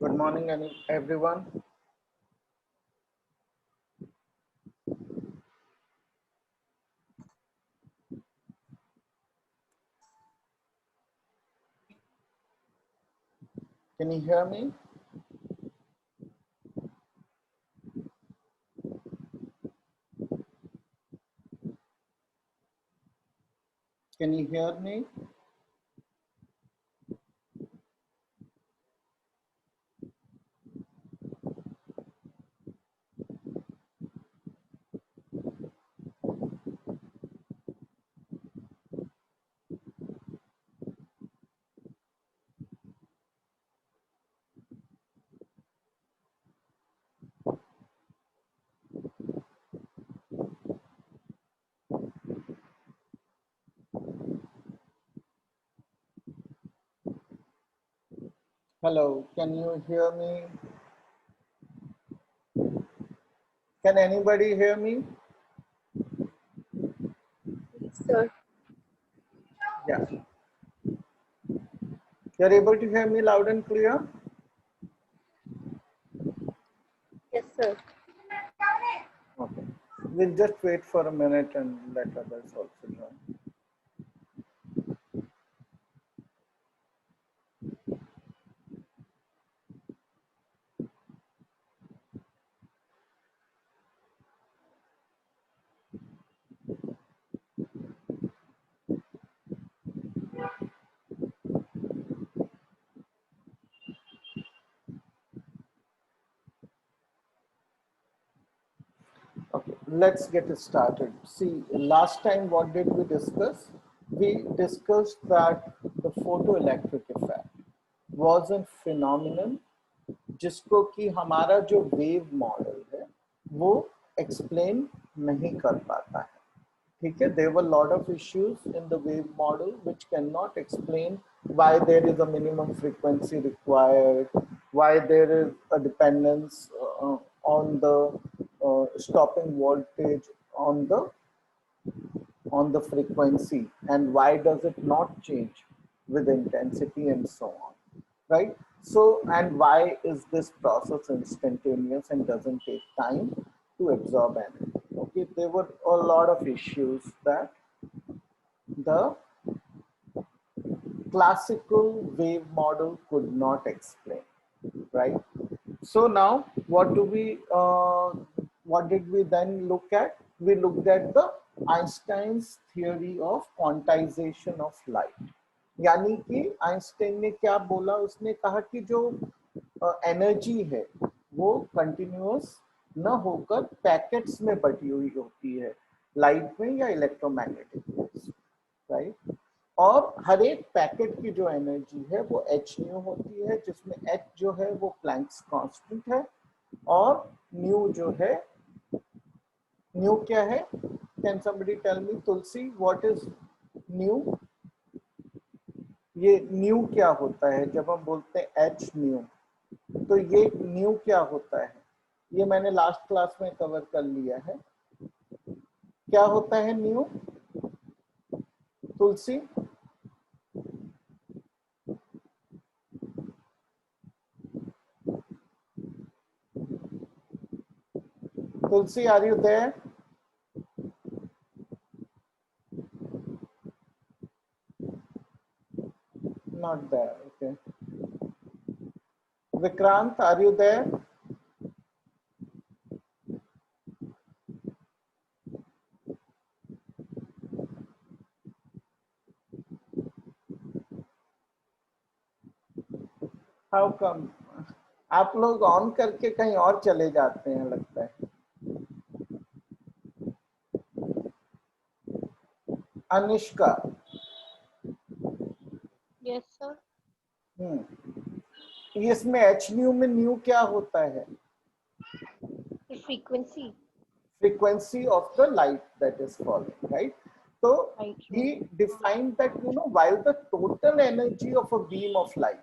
Good morning, everyone. Can you hear me? Can you hear me? Hello, can you hear me? Can anybody hear me? Yes, sir. Yeah. You're able to hear me loud and clear? Yes, sir. Okay. We'll just wait for a minute and let others also join. Okay, let's get started. See, last time what did we discuss? We discussed that the photoelectric effect was a phenomenon जिसको कि हमारा जो wave model है वो explain नहीं कर पाता है. ठीक है, there were a lot of issues in the wave model which cannot explain why there is a minimum frequency required, why there is a dependence on the stopping voltage on the frequency, and why does it not change with intensity and so on, right? So, and why is this process instantaneous and doesn't take time to absorb energy? Okay, there were a lot of issues that the classical wave model could not explain, right? So now what did we then look at? We looked at the Einstein's theory of quantization of light. यानी कि Einstein ने क्या बोला, उसने कहा कि जो energy है वो कंटिन्यूअस न होकर पैकेट्स में बटी हुई होती है, लाइट में या इलेक्ट्रोमैग्नेटिक वेव्स, राइट? और हर एक पैकेट की जो एनर्जी है वो एच न्यू होती है, जिसमें एच जो है वो प्लैंक्स कांस्टेंट है, और न्यू जो है, न्यू क्या है? Can somebody tell me, Tulsi, what is new? ये न्यू क्या होता है जब हम बोलते हैं एच न्यू? तो ये न्यू क्या होता है? ये मैंने लास्ट क्लास में कवर कर लिया है. क्या होता है new, Tulsi? Tulsi, are you there? Not there. Okay. Vikrant, are you there? How come? आप लोग ऑन करके कहीं और चले जाते हैं लगता है. अनुष्का. Yes, sir. इसमें एच न्यू में न्यू क्या होता है? The frequency. Frequency of the light that is falling, right? So Right. he defined that, while the total energy of a beam of light,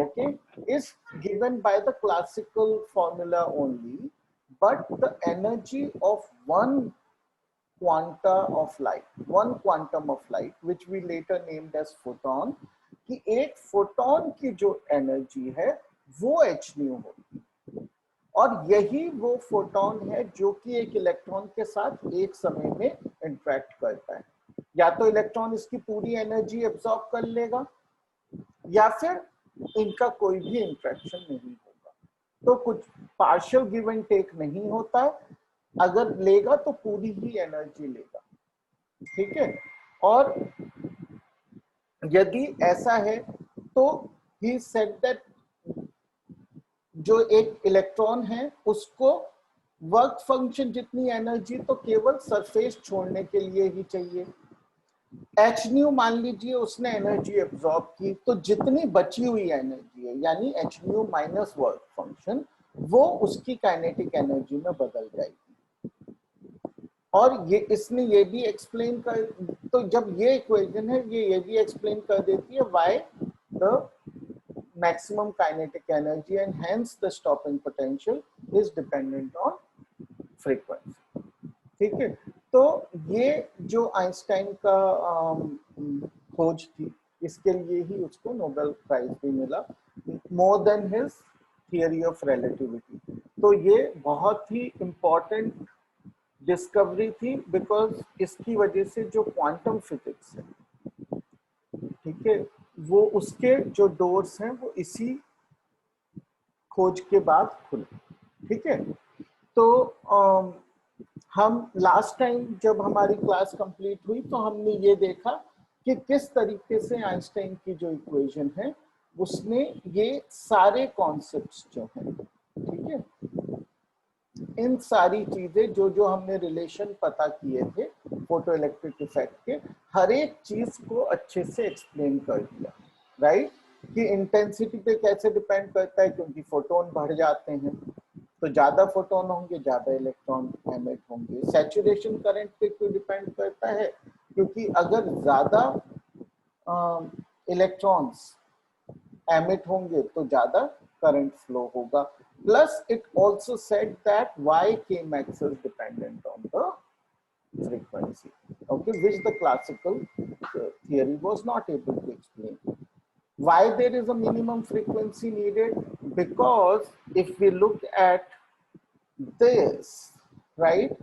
okay, is given by the classical formula only, but the energy of one one quantum of light, which we later named as photon, कि एक photon की जो energy है वो H new होती है। और यही वो फोटोन है जो कि एक इलेक्ट्रॉन के साथ एक समय में इंटरेक्ट करता है। या तो इलेक्ट्रॉन इसकी पूरी एनर्जी एब्सॉर्ब कर लेगा या फिर इनका कोई भी इंटरेक्शन नहीं होगा। तो कुछ पार्शियल गिव एंड टेक नहीं होता है, अगर लेगा तो पूरी ही एनर्जी लेगा। ठीक है, और यदि ऐसा है तो ही सेड दैट जो एक इलेक्ट्रॉन है उसको वर्क फंक्शन जितनी एनर्जी तो केवल सरफेस छोड़ने के लिए ही चाहिए। एच न्यू मान लीजिए उसने एनर्जी एब्जॉर्ब की, तो जितनी बची हुई एनर्जी है यानी H new minus work function, वो उसकी काइनेटिक एनर्जी में बदल जाएगी। और ये इसने ये भी एक्सप्लेन कर, तो जब ये इक्वेशन है ये भी एक्सप्लेन कर देती है why the maximum kinetic energy and hence the stopping potential is dependent on frequency। ठीक है, तो ये जो आइंस्टाइन का खोज थी, इसके लिए ही उसको नोबेल प्राइज भी मिला, more than his theory of relativity. तो ये बहुत ही इंपॉर्टेंट डिस्कवरी थी बिकॉज इसकी वजह से जो क्वांटम फिजिक्स है, ठीक है, वो उसके जो डोर्स हैं वो इसी खोज के बाद खुले। ठीक है, तो हम लास्ट टाइम जब हमारी क्लास कंप्लीट हुई तो हमने ये देखा कि किस तरीके से आइंस्टाइन की जो इक्वेशन है उसने ये सारे कॉन्सेप्ट्स जो हैं, ठीक है, इन सारी चीजें जो जो हमने रिलेशन पता किए थे फोटो इलेक्ट्रिक इफेक्ट के, हर एक चीज को अच्छे से एक्सप्लेन कर दिया। राइट, कि इंटेंसिटी पे कैसे डिपेंड करता है, क्योंकि फोटोन बढ़ जाते हैं तो ज्यादा फोटोन होंगे, ज्यादा इलेक्ट्रॉन एमिट होंगे। सैचुरेशन करंट पे क्यों डिपेंड करता है, क्योंकि अगर ज्यादा इलेक्ट्रॉन्स एमिट होंगे तो ज्यादा करंट फ्लो होगा। Plus it also said that why k max is dependent on the frequency, okay, which the classical theory was not able to explain. Why there is a minimum frequency needed? Because if we look at this, right,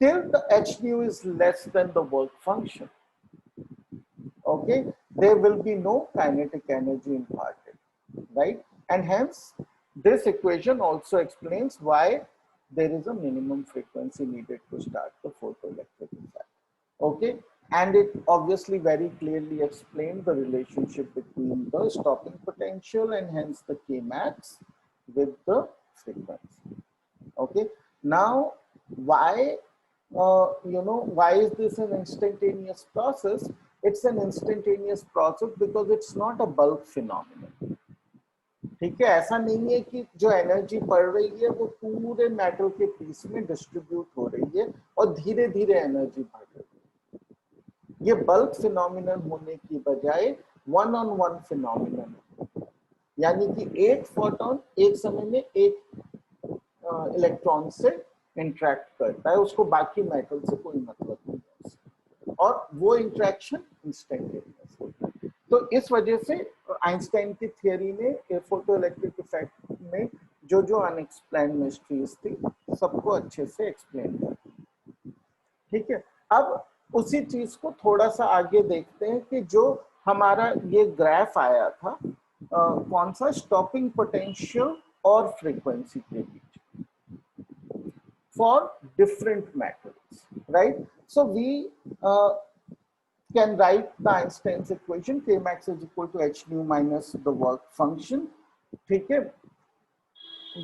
till the h nu is less than the work function, okay, there will be no kinetic energy imparted, right? And hence this equation also explains why there is a minimum frequency needed to start the photoelectric effect, okay? And it obviously very clearly explained the relationship between the stopping potential and hence the k max with the frequency, okay? Now why why is this an instantaneous process? It's an instantaneous process because it's not a bulk phenomenon। ठीक है, ऐसा नहीं है कि जो energy पड़ रही है वो पूरे मेटल के पीस में डिस्ट्रीब्यूट हो रही है और धीरे धीरे एनर्जी बढ़ रही है। ये बल्क फिनोमिनन होने की बजाय वन ऑन वन फिनोमिनन, यानी कि एक फोटोन एक समय में एक इलेक्ट्रॉन से इंटरेक्ट करता है, उसको बाकी मेटल से कोई मतलब नहीं है, और वो इंटरेक्शन इंस्टेंटेनियस होता है। तो इस वजह से आइंस्टाइन की थियरी ने फोटो इलेक्ट्रिक इफेक्ट में जो जो अनएक्सप्लेन्ड मिस्ट्रीज थी सबको अच्छे से एक्सप्लेन कर दी। ठीक है, अब उसी चीज को थोड़ा सा आगे देखते हैं कि जो हमारा ये ग्राफ आया था कौन सा, स्टॉपिंग पोटेंशियल और फ्रीक्वेंसी के बीच for different metals, right? So we can write the Einstein's equation k max is equal to h nu minus the work function, ठीक है?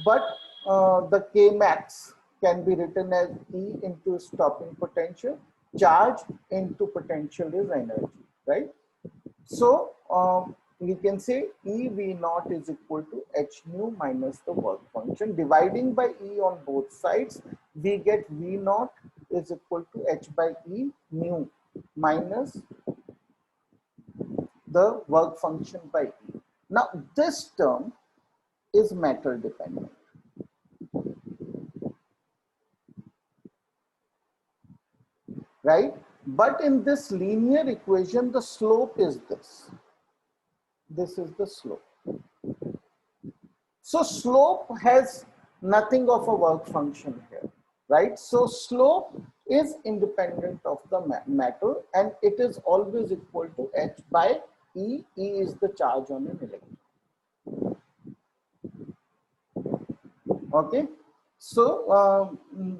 But the k max can be written as E into stopping potential, charge into potential is energy, right? So we can say E V naught is equal to h nu minus the work function. Dividing by E on both sides, we get V naught is equal to h by E nu minus the work function by E. Now this term is metal dependent, right? But in this linear equation, the slope is this. This is the slope. So slope has nothing of a work function here, right? So slope is independent of the matter, and it is always equal to h by E. E is the charge on an electron. Okay, so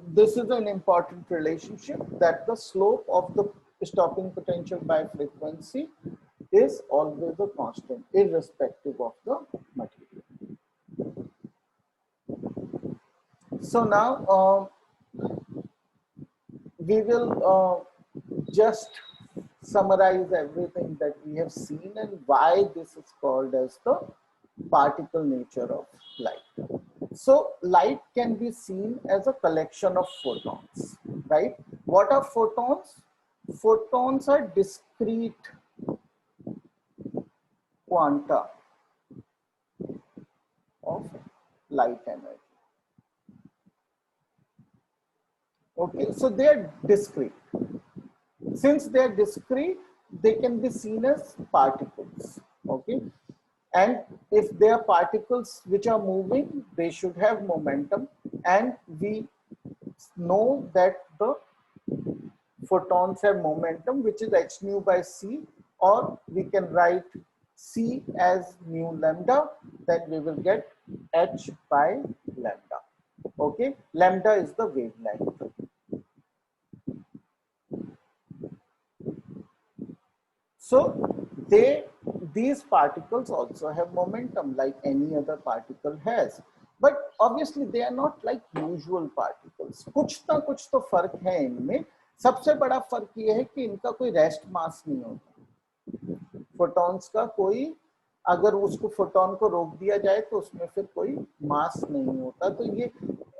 this is an important relationship, that the slope of the stopping potential by frequency is always a constant, irrespective of the material. So now we will just summarize everything that we have seen and why this is called as the particle nature of light. So light can be seen as a collection of photons, right? What are photons? Photons are discrete quanta of light energy. Okay, so they are discrete. Since they are discrete, they can be seen as particles. Okay, and if they are particles which are moving, they should have momentum, and we know that the photons have momentum, which is h nu by c, or we can write c as mu lambda, then we will get h by lambda. Okay, lambda is the wavelength. So these particles also have momentum like any other particle has, but obviously they are not like usual particles. कुछ ना कुछ तो फर्क है इनमें. सबसे बड़ा फर्क ये है कि इनका कोई रेस्ट मास नहीं होता. फोटॉन्स का कोई, अगर उसको फोटोन को रोक दिया जाए तो उसमें फिर कोई मास नहीं होता. तो ये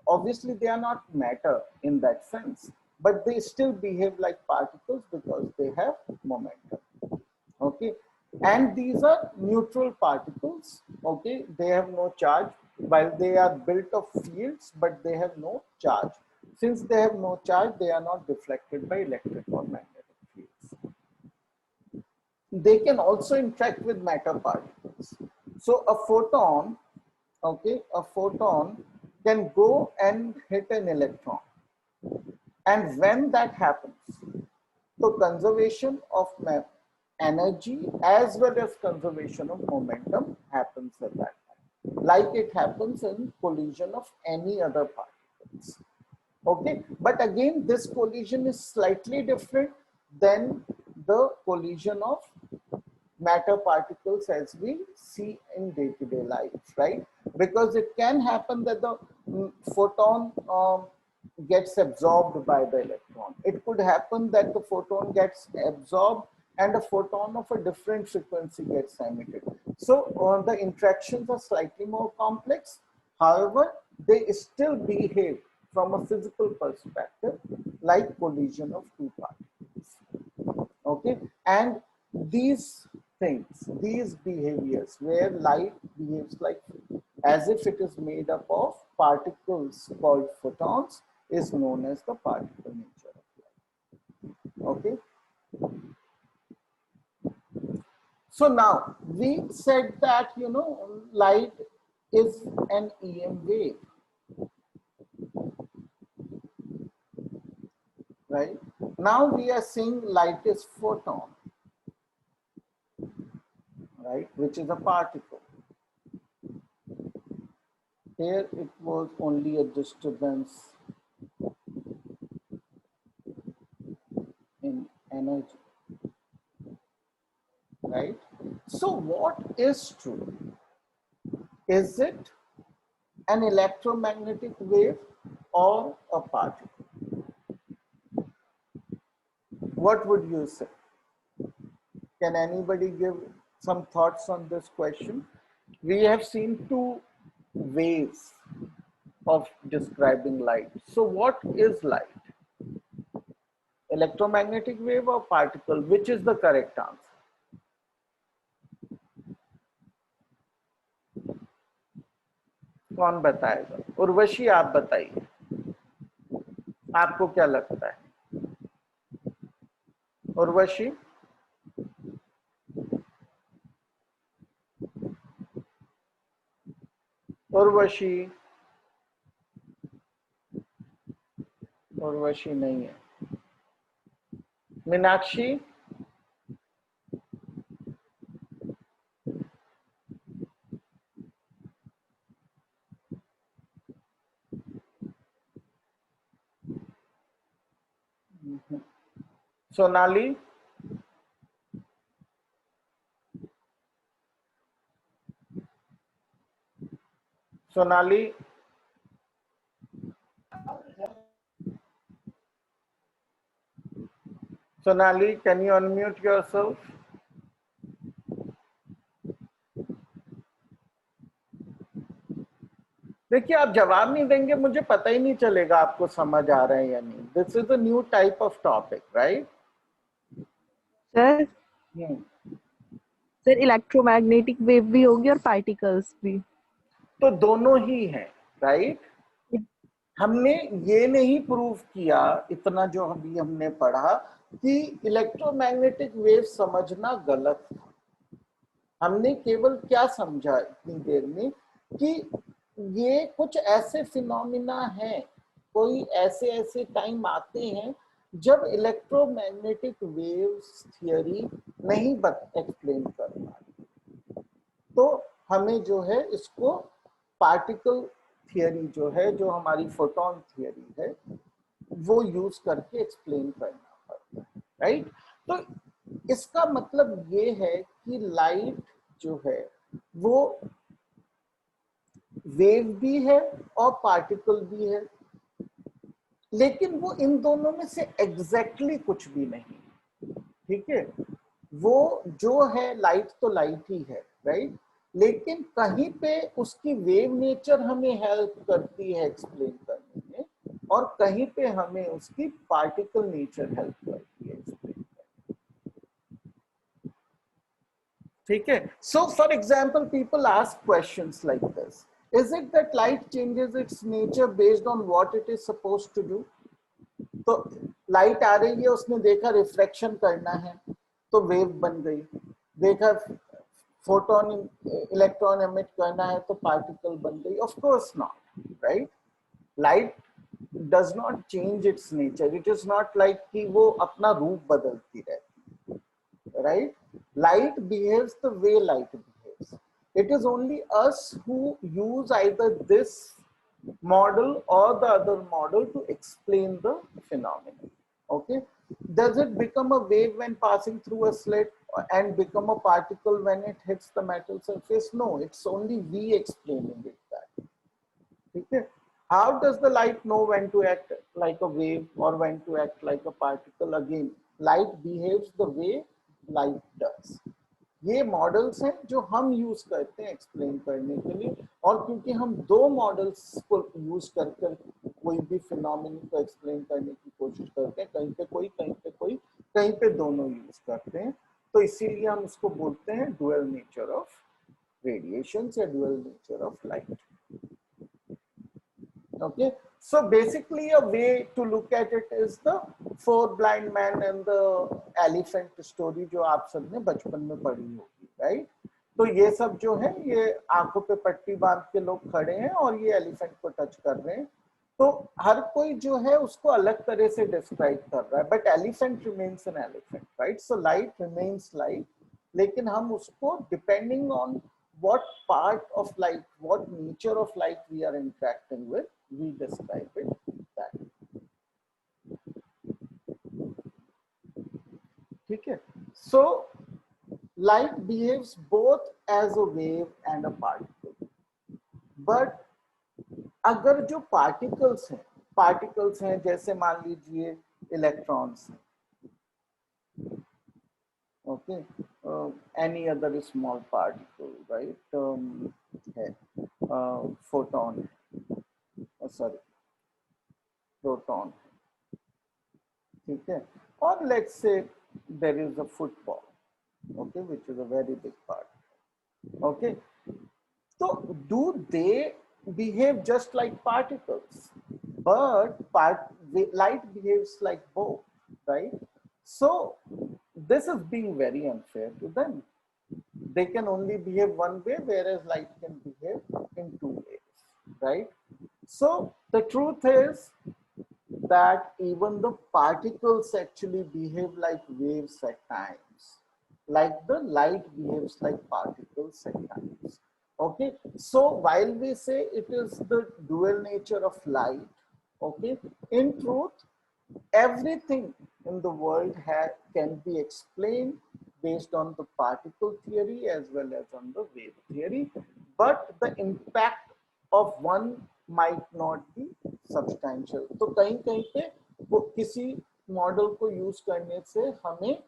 obviously they are not matter in that sense, but they still behave like particles because they have momentum. Okay, and these are neutral particles. Okay, they have no charge, while they are built of fields, but they have no charge. Since they have no charge, they are not deflected by electric or magnetic fields. They can also interact with matter particles. So a photon, okay, a photon can go and hit an electron, and when that happens, so conservation of energy as well as conservation of momentum happens at that time, like it happens in collision of any other particles. Okay, but again, this collision is slightly different than the collision of matter particles as we see in day-to-day life, right? Because it can happen that the photon gets absorbed by the electron. It could happen that the photon gets absorbed and a photon of a different frequency gets emitted. So the interactions are slightly more complex. However, they still behave from a physical perspective like collision of two particles. Okay, and these things, these behaviors where light behaves like as if it is made up of particles called photons is known as the particle nature of light. Okay. So now we said that, you know, light is an EM wave, right? Now we are saying light is photon, right, which is a particle. Here it was only a disturbance in energy, right? So what is true? Is it an electromagnetic wave or a particle? What would you say? Can anybody give some thoughts on this question? We have seen two ways of describing light. So what is light? Electromagnetic wave or particle? Which is the correct answer? कौन बताएगा? उर्वशी, आप बताइए, आपको क्या लगता है? उर्वशी, उर्वशी, उर्वशी नहीं है। Meenakshi, Sonali, Sonali, Sonali, can you unmute yourself? देखिए, आप जवाब नहीं देंगे, मुझे पता ही नहीं चलेगा आपको समझ आ रहा है या नहीं। This is a new type of topic, right? Sir sir electromagnetic wave भी होगी और पार्टिकल्स भी। तो दोनों ही हैं, राइट? हमने ये नहीं प्रूव किया, इतना जो अभी हमने पढ़ा, कि इलेक्ट्रोमैग्नेटिक वेव समझना गलत था। हमने केवल क्या समझा इतनी देर में कि ये कुछ ऐसे फिनोमिना हैं, कोई ऐसे ऐसे टाइम आते हैं जब इलेक्ट्रोमैग्नेटिक वेव्स थियरी नहीं एक्सप्लेन कर पाती, तो हमें जो है इसको पार्टिकल थियरी जो है, जो हमारी फोटोन थियरी है, वो यूज करके एक्सप्लेन करना पड़ता है, राइट? तो इसका मतलब ये है कि लाइट जो है वो वेव भी है और पार्टिकल भी है, लेकिन वो इन दोनों में से एग्जैक्टली कुछ भी नहीं, ठीक है? वो जो है लाइट तो लाइट ही है, राइट? लेकिन कहीं पे उसकी वेव नेचर हमें हेल्प करती है एक्सप्लेन करने में, और कहीं पे हमें उसकी पार्टिकल नेचर हेल्प करती है एक्सप्लेन करने में, ठीक है? So for example, people ask questions like this: is it that light changes its nature based on what it is supposed to do? तो लाइट आ रही है, उसने देखा रिफ्रैक्शन करना है तो वेव बन गई, देखा फोटोन इलेक्ट्रॉन एमिट करना है तो पार्टिकल बन गई। Of course not, right? Light does not change it's nature, it is not like कि वो अपना रूप बदलती रहती, right? Light behaves the way light behaves. It is only us who use either this model or the other model to explain the phenomenon. Okay? Does it become a wave when passing through a slit and become a particle when it hits the metal surface? No, it's only we explaining it that. Okay? How does the light know when to act like a wave or when to act like a particle? Again, light behaves the way light does. ये models हैं जो हम use करते हैं explain करने के लिए, और क्योंकि हम दो मॉडल्स को यूज कर कोई भी फिनोमेना को एक्सप्लेन करने की कोशिश करते हैं, कहीं पे कोई, कहीं पे कोई, कहीं पे दोनों यूज करते हैं, तो इसीलिए हम उसको बोलते हैं डुअल नेचर ऑफ रेडिएशन या dual nature of light. Okay, so basically a way to look at it is the four blind men and the elephant story जो आप सबने बचपन में पढ़ी होगी, राइट? तो ये सब जो है, ये आंखों पे पट्टी बांध के लोग खड़े हैं और ये एलिफेंट को टच कर रहे हैं, तो हर कोई जो है उसको अलग तरह से डिस्क्राइब कर रहा है, but elephant remains an elephant, right? So light remains light, लेकिन हम उसको depending on what part of light, what nature of light we are interacting with, we describe it that. ठीक है? So light behaves both as a wave and a particle, but अगर जो particles हैं जैसे मान लीजिए इलेक्ट्रॉन्स हैं, okay, any other small particle, right? है photon, sorry, proton, ठीक है? और let's say there is a football, okay, which is a very big part, okay? So do they behave just like particles? But light behaves like both, right? So this is being very unfair to them. They can only behave one way, whereas light can behave in two ways. right? So the truth is that even the particles actually behave like waves at times, like the light behaves like particles at times. Okay, so while we say it is the dual nature of light, okay, in truth, everything in the world can be explained based on the particle theory as well as on the wave theory, but the impact of one might not be substantial. तो कहीं कहीं पे किसी model को use करने से हमें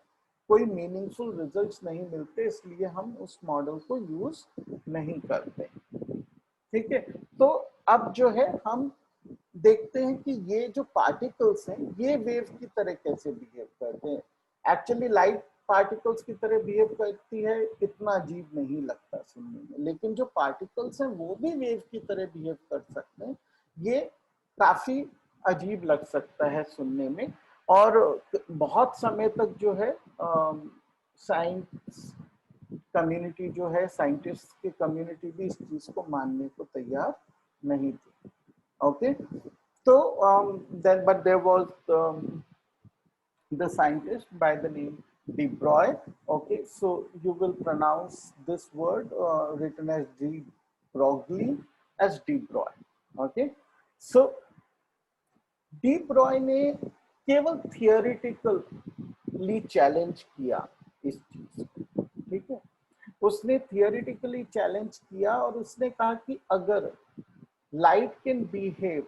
कोई मीनिंगफुल रिजल्ट्स नहीं मिलते, इसलिए हम उस मॉडल को यूज नहीं करते। ठीक है, तो अब जो है हम देखते हैं कि ये जो पार्टिकल्स हैं ये वेव की तरह कैसे बिहेव करते हैं। एक्चुअली लाइट पार्टिकल्स की तरह बिहेव करती है, इतना अजीब नहीं लगता सुनने में, लेकिन जो पार्टिकल्स हैं वो भी वेव की तरह बिहेव कर सकते हैं, ये काफी अजीब लग सकता है सुनने में। और बहुत समय तक जो है साइंस कम्युनिटी जो है, साइंटिस्ट की कम्युनिटी भी इस चीज को मानने को तैयार नहीं थी। Okay, so then but there was the scientist by the name de Broglie. Okay, so you will pronounce this word written as de Broglie as de Broglie. Okay, so de Broglie ने केवल theoretically challenge किया इस चीज को, ठीक है, उसने theoretically challenge किया और उसने कहा कि अगर light can behave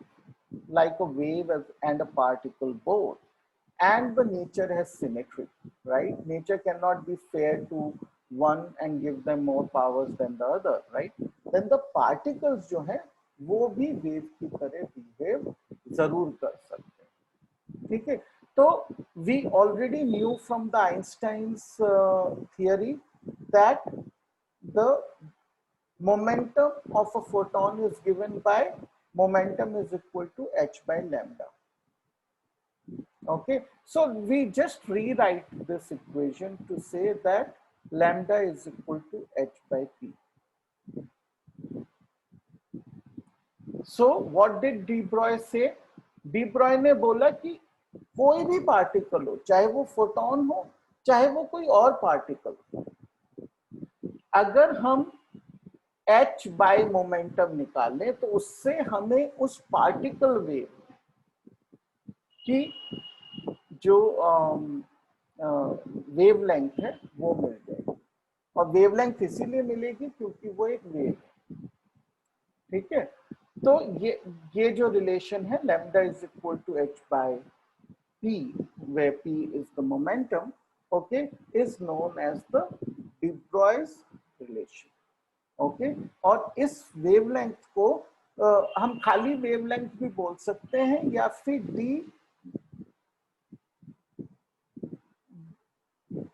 like a wave and a particle both, and the nature has symmetry, right? Nature cannot be fair to one and give them more powers than the other, right? Then the particles जो है वो भी wave की तरह behave जरूर कर सकते हैं, ठीक है। तो we already knew from the Einstein's theory that the momentum of a photon is given by momentum is equal to h by lambda. Okay, so we just rewrite this equation to say that lambda is equal to h by p. So what did de Broglie say? de Broglie ने बोला कि कोई भी particle हो, चाहे वो photon हो चाहे वो कोई और पार्टिकल हो, अगर हम h बाय मोमेंटम निकालें तो उससे हमें उस पार्टिकल वेव की जो वेवलेंथ है वो मिल जाएगी, और वेवलेंथ इसीलिए मिलेगी क्योंकि वो एक वेव है, ठीक है। तो ये जो रिलेशन है lambda is equal to h by p, where p is the momentum, okay, is known as the de Broglie's relation. Okay, और इस वेवलेंथ को हम खाली वेवलेंथ भी बोल सकते हैं या फिर डी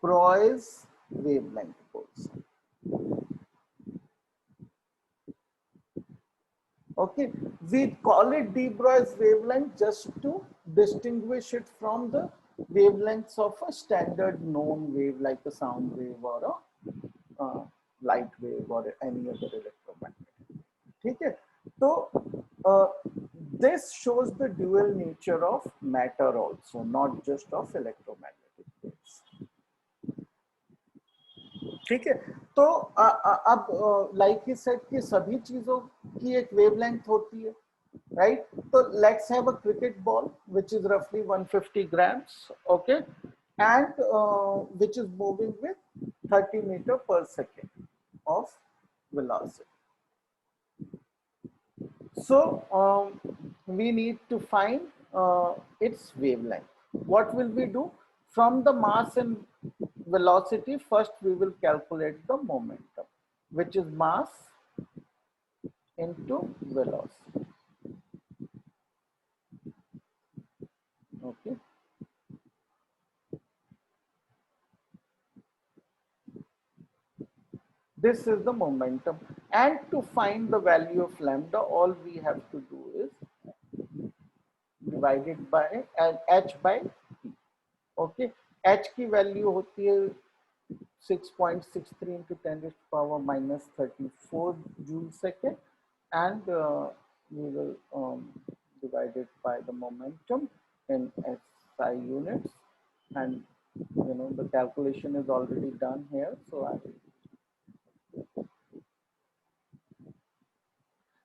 ब्रॉयज वेवलेंथ बोल सकते हैं। Okay, we call it de Broglie wavelength just to distinguish it from the wavelengths of a standard known wave like a sound wave or a light wave or any other electromagnetic, ठीक है। तो this shows the dual nature of matter also, not just of electromagnetic waves, ठीक है। तो अब like he said कि सभी चीजों की एक वेवलेंथ होती है, right? So let's have a cricket ball which is roughly 150 grams, okay, and which is moving with 30 meter per second of velocity. So we need to find its wavelength. What will we do? From the mass and velocity, first we will calculate the momentum, which is mass into velocity. Okay. This is the momentum, and to find the value of lambda, all we have to do is divide it by h by p. Okay, h की value होती है 6.63 into 10 raised to power minus 34 joule second, and we will divide it by the momentum in SI units, and the calculation is already done here, so I will.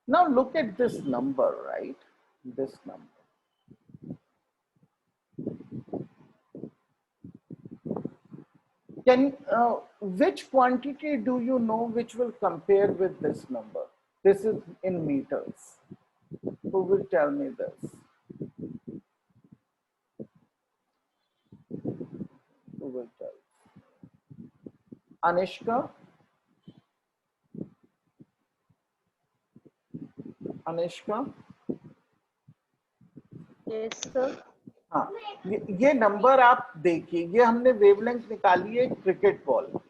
Now look at this number, right? This number. Which quantity do you know which will compare with this number? This is in meters. Who will tell me this? Who will tell? Anishka? Anishka? Yes, sir. हाँ, ये number आप देखिए, ये हमने wavelength निकाली है cricket ball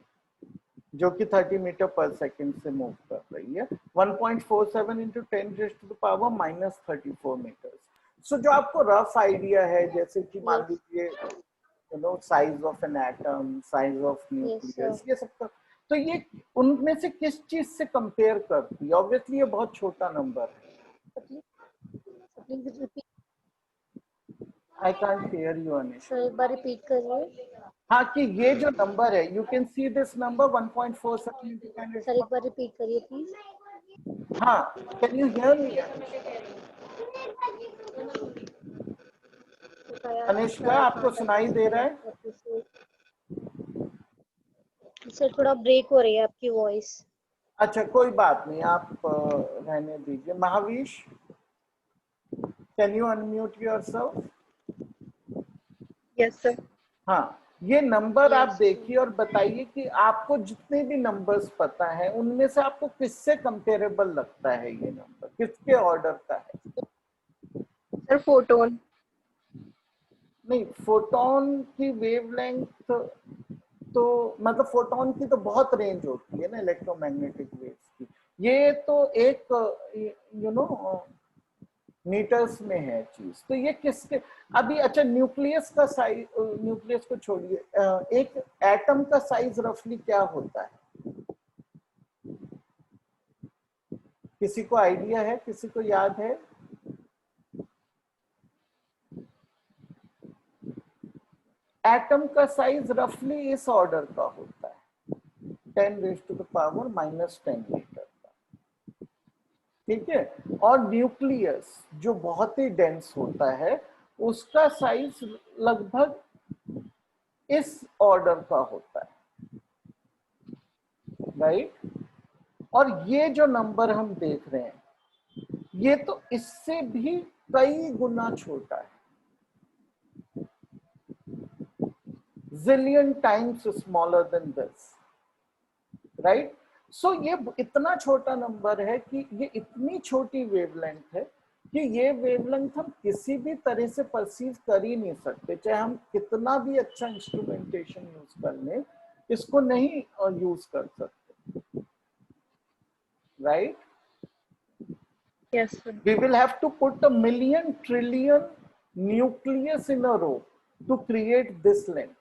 जो कि 30 मीटर पर सेकंड से मूव कर रही है, 1.47 इंटू 10⁻⁻34 मीटर। सो जो आपको रफ आइडिया है, जैसे कि मान लीजिए size of an atom, size of nucleus, ये सब तो ये उनमें से किस चीज से कंपेयर करती है? ऑब्वियसली ये बहुत छोटा नंबर है। I can't hear you Anish. Sir एक बार रिपीट करिए। हाँ, कि ये जो नंबर है, you can see this number 1.47 sir एक बार रिपीट करिए प्लीज। हाँ, can you hear me Anishka? आपको सुनाई दे रहा है? सर थोड़ा ब्रेक हो रही है आपकी वॉइस। अच्छा, कोई बात नहीं, आप रहने दीजिए। Mahavish, can you unmute yourself? Yes sir. हाँ, ये नंबर आप देखिए और बताइए कि आपको जितने भी नंबर्स पता है उनमें से आपको किससे कंपेरेबल लगता है? ये नंबर किसके ऑर्डर का है? Sir photon. नहीं, फोटोन की वेवलेंथ तो मतलब फोटोन की तो बहुत रेंज होती है ना इलेक्ट्रोमैग्नेटिक वेव्स की। ये तो एक मीटर्स में है चीज। तो ये किसके अभी? अच्छा, न्यूक्लियस का साइज, न्यूक्लियस को छोड़िए, एक एटम का साइज रफली क्या होता है? किसी को आइडिया है? किसी को याद है? एटम का साइज रफली इस ऑर्डर का होता है, 10⁻⁻10 मीटर का। ठीक है? और न्यूक्लियस जो बहुत ही डेंस होता है, उसका साइज लगभग इस ऑर्डर का होता है, राइट? और ये जो नंबर हम देख रहे हैं, ये तो इससे भी कई गुना छोटा है, zillion times smaller than this, right? So ये इतना छोटा नंबर है कि ये इतनी छोटी वेवलेंथ है कि ये वेवलेंथ हम किसी भी तरह से परसीव कर ही नहीं सकते, चाहे हम कितना भी अच्छा इंस्ट्रूमेंटेशन यूज कर लें, इसको नहीं यूज कर सकते, right? Yes sir. We will have to put 1,000,000 trillion nucleus in a row to create this length.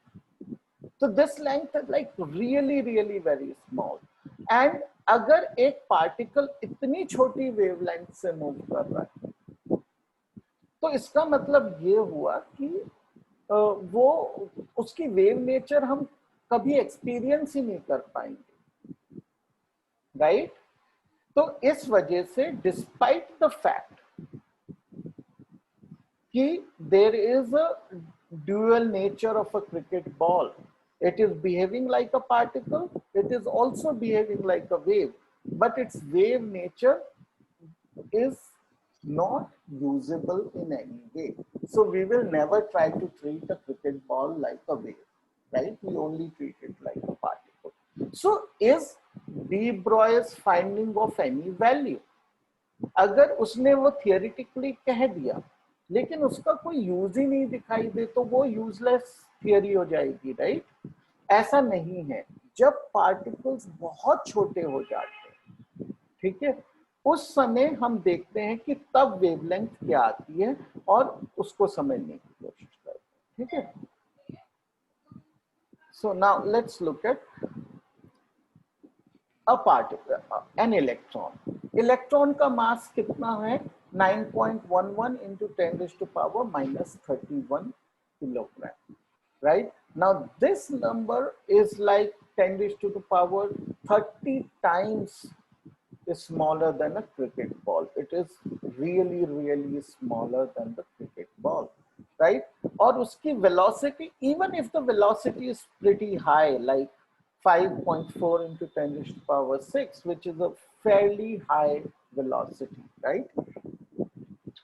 So this length is like really very small. And अगर एक पार्टिकल इतनी छोटी वेवलेंथ से मूव कर रहा है, तो इसका मतलब ये हुआ कि वो उसकी वेव नेचर हम कभी एक्सपीरियंस ही नहीं कर पाएंगे, राइट? तो इस वजह से डिस्पाइट द फैक्ट कि there is a dual nature of a cricket ball, it is behaving like a particle, it is also behaving like a wave, but its wave nature is not usable in any way. So we will never try to treat a cricket ball like a wave, right? We only treat it like a particle. So is de Broglie's finding of any value? अगर उसने वो theoretically कह दिया लेकिन उसका कोई use ही नहीं दिखाई दे, तो वो यूजलेस थियरी हो जाएगी, राइट? ऐसा नहीं है। जब पार्टिकल्स बहुत छोटे हो जाते हैं, ठीक है, उस समय हम देखते हैं कि तब वेवलेंथ क्या आती है और उसको समझने की कोशिश करते हैं, ठीक है? So now let's look at a particle, an electron. Electron का मास कितना है? 9.11 into 10 raised to power minus 31 kilogram, right? Now this number is like 10 raised to the power 30 times smaller than a cricket ball. It is really, really smaller than the cricket ball, right? और उसकी velocity, even if the velocity is pretty high, like 5.4 into 10 raised to power 6, which is a fairly high velocity, right?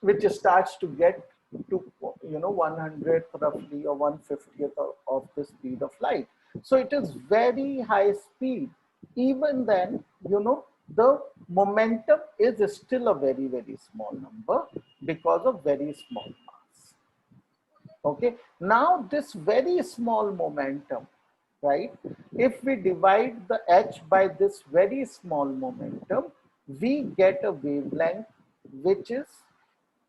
Which starts to get to 100th roughly or 150th of the speed of light. So it is very high speed. Even then, the momentum is still a very, very small number because of very small mass. Okay, now this very small momentum, right? If we divide the h by this very small momentum, we get a wavelength which is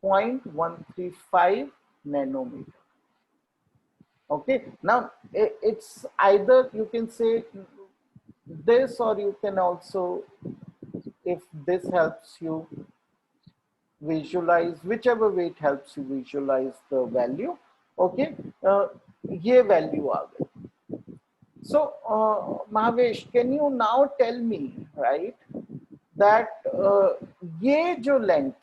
0.135 nanometer. Okay, now it's either you can say this, or you can also, if this helps you visualize, whichever way it helps you visualize the value. Okay, ये value आ गई. So Mahavesh, can you now tell me, right, that ये जो length,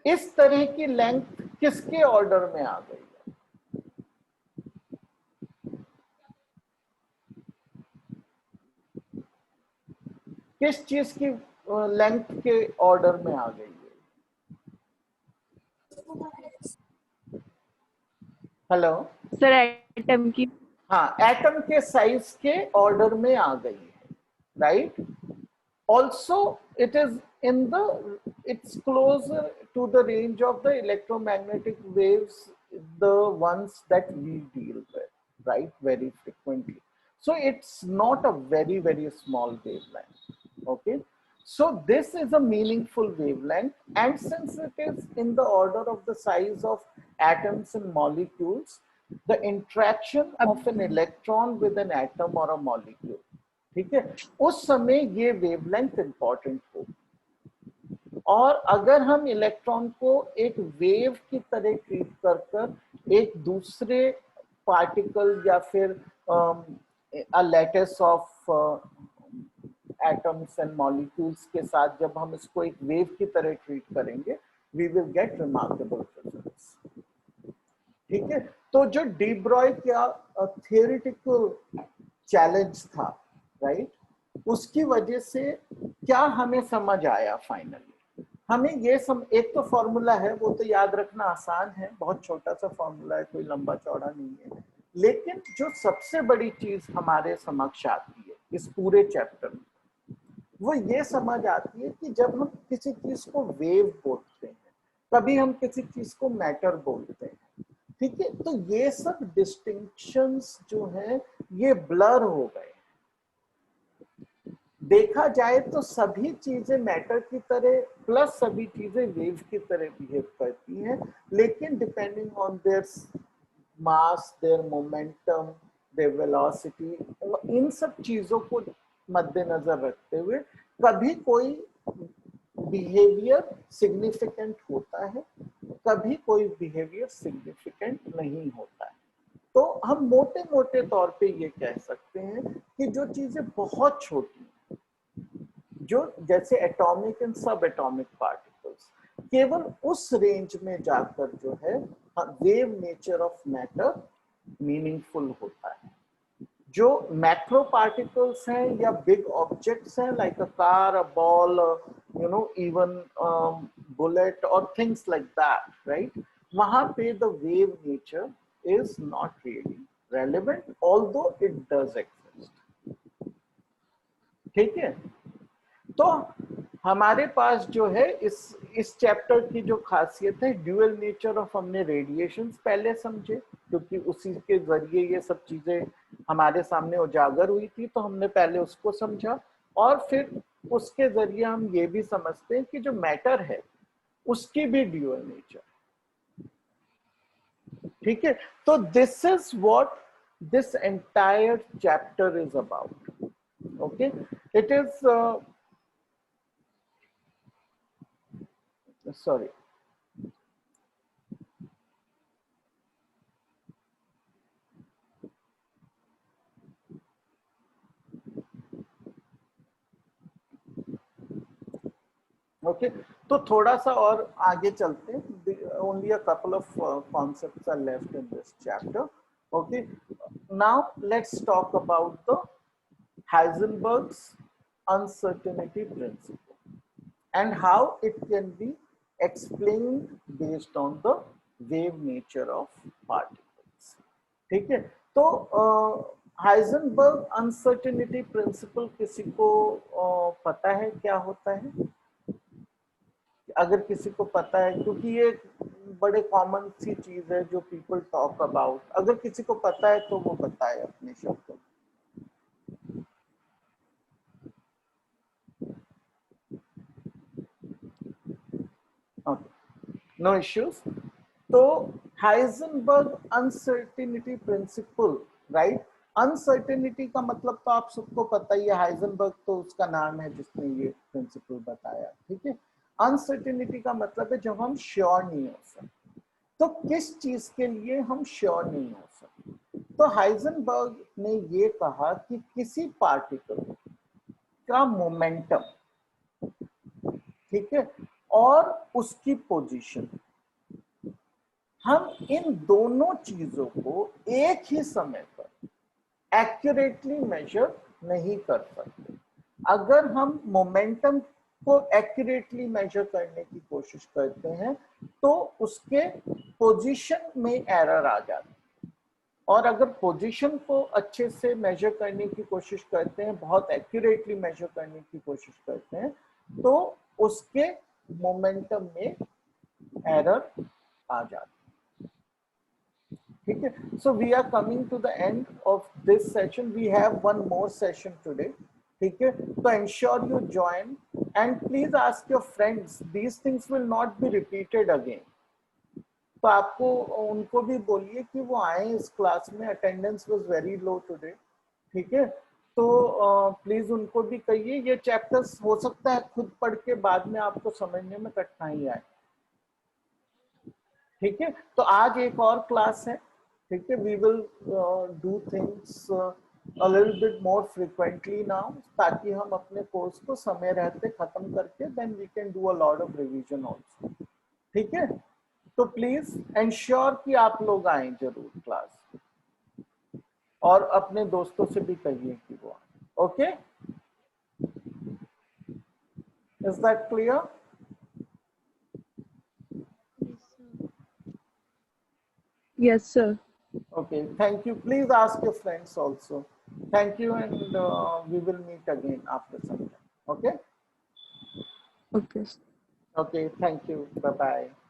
इस तरह की length किसके order में आ गई है? किस चीज की लेंथ के ऑर्डर में आ गई है? हेलो सर एटम की. हाँ, एटम के साइज के ऑर्डर में आ गई है, right? Also it is in the, it's closer to the range of the electromagnetic waves, the ones that we deal with, right, very frequently. So it's not a very, very small wavelength. Okay, so this is a meaningful wavelength, and since it is in the order of the size of atoms and molecules, the interaction of an electron with an atom or a molecule, ठीक है, उस समय ये wavelength important होगी. और अगर हम electron को एक वेव की तरह ट्रीट कर एक दूसरे पार्टिकल या फिर अ lattice of atoms and molecules के साथ जब हम इसको एक वेव की तरह ट्रीट करेंगे, we will get remarkable results. ठीक है, तो जो डी ब्रॉय का थियोरेटिकल चैलेंज था, राइट, उसकी वजह से क्या हमें समझ आया फाइनली? हमें ये एक तो फॉर्मूला है, वो तो याद रखना आसान है, बहुत छोटा सा फॉर्मूला है, कोई लंबा चौड़ा नहीं है. लेकिन जो सबसे बड़ी चीज हमारे समक्ष आती है इस पूरे चैप्टर में, वो ये समझ आती है कि जब हम किसी चीज को वेव बोलते हैं, कभी हम किसी चीज को मैटर बोलते हैं, ठीक है, तो ये सब डिस्टिंक्शंस जो है ये ब्लर हो गए. देखा जाए तो सभी चीजें मैटर की तरह प्लस सभी चीजें वेव की तरह बिहेव करती हैं, लेकिन depending on their mass, their momentum, their velocity, इन सब चीजों को मद्देनजर रखते हुए कभी कोई बिहेवियर सिग्निफिकेंट होता है, कभी कोई बिहेवियर सिग्निफिकेंट नहीं होता है. तो हम मोटे मोटे तौर पे ये कह सकते हैं कि जो चीजें बहुत छोटी, जो जैसे एटॉमिक एंड सब एटॉमिक पार्टिकल्स, केवल उस रेंज में जाकर जो है wave nature of matter meaningful होता है. जो मैक्रो पार्टिकल्स हैं या बिग ऑब्जेक्ट्स हैं, like a car, a ball, even bullet और थिंग्स लाइक दैट, राइट, वहां पे the wave nature is not really relevant, although it does exist. ठीक है, तो हमारे पास जो है इस चैप्टर की जो खासियत है, ड्यूअल नेचर ऑफ, हमने रेडिएशंस पहले समझे, क्योंकि उसी के जरिए ये सब चीजें हमारे सामने उजागर हुई थी, तो हमने पहले उसको समझा, और फिर उसके जरिए हम ये भी समझते हैं कि जो मैटर है उसकी भी ड्यूअल नेचर. ठीक है, तो this is what this entire chapter is about. Okay, it is sorry. Okay तो थोड़ा सा और आगे चलते हैं. Only a couple of concepts are left in this chapter. Okay now let's talk about the Heisenberg's uncertainty principle and how it can be explained based on the wave nature of particles. ठीक है तो Heisenberg uncertainty principal किसी को पता है क्या होता है? अगर किसी को पता है, क्योंकि ये बड़े कॉमन सी चीज है जो पीपल टॉक अबाउट, अगर किसी को पता है तो वो बताए अपने शब्दों में. No issues. तो Heisenberg uncertainty principle, right. Uncertainty का मतलब तो आप सबको पता ही है, हाइजेनबर्ग तो उसका नाम है जिसने ये प्रिंसिपल बताया. ठीक है. अनसर्टेनिटी का मतलब है जब हम श्योर नहीं हो सकते. तो किस चीज के लिए हम श्योर नहीं हो सकते? तो हाइजेनबर्ग ने ये कहा कि किसी पार्टिकल का मोमेंटम, ठीक है, और उसकी पोजीशन, हम इन दोनों चीजों को एक ही समय पर एक्यूरेटली मेजर नहीं कर सकते. अगर हम मोमेंटम को एक्यूरेटली मेजर करने की कोशिश करते हैं तो उसके पोजीशन में एरर आ जाती है, और अगर पोजीशन को अच्छे से मेजर करने की कोशिश करते हैं, बहुत एक्यूरेटली मेजर करने की कोशिश करते हैं, तो उसके मोमेंटम में एरर आ जाती है. ठीक है. So we are coming to the end of this session. We have one more session today. ठीक है. तो ensure you join and please ask your friends. These things will not be repeated again. तो आपको उनको भी बोलिए कि वो आए इस क्लास में. Attendance was very low today. ठीक है. तो प्लीज उनको भी कहिए. ये चैप्टर्स हो सकता है खुद पढ़ के बाद में आपको समझने में कठिनाई आए. ठीक है. तो आज एक और क्लास है. ठीक है. We will do things a little bit more frequently now, ताकि हम अपने कोर्स को समय रहते खत्म करके then we can do a lot of revision also. ठीक है. तो प्लीज एंश्योर कि आप लोग आए जरूर क्लास, और अपने दोस्तों से भी कहिए कि वो आए. Okay. Is that clear? Yes, sir. Okay, thank you. Please ask your friends also. Thank you, and we will meet again after some time. Okay. Okay. Okay, thank you. Bye bye.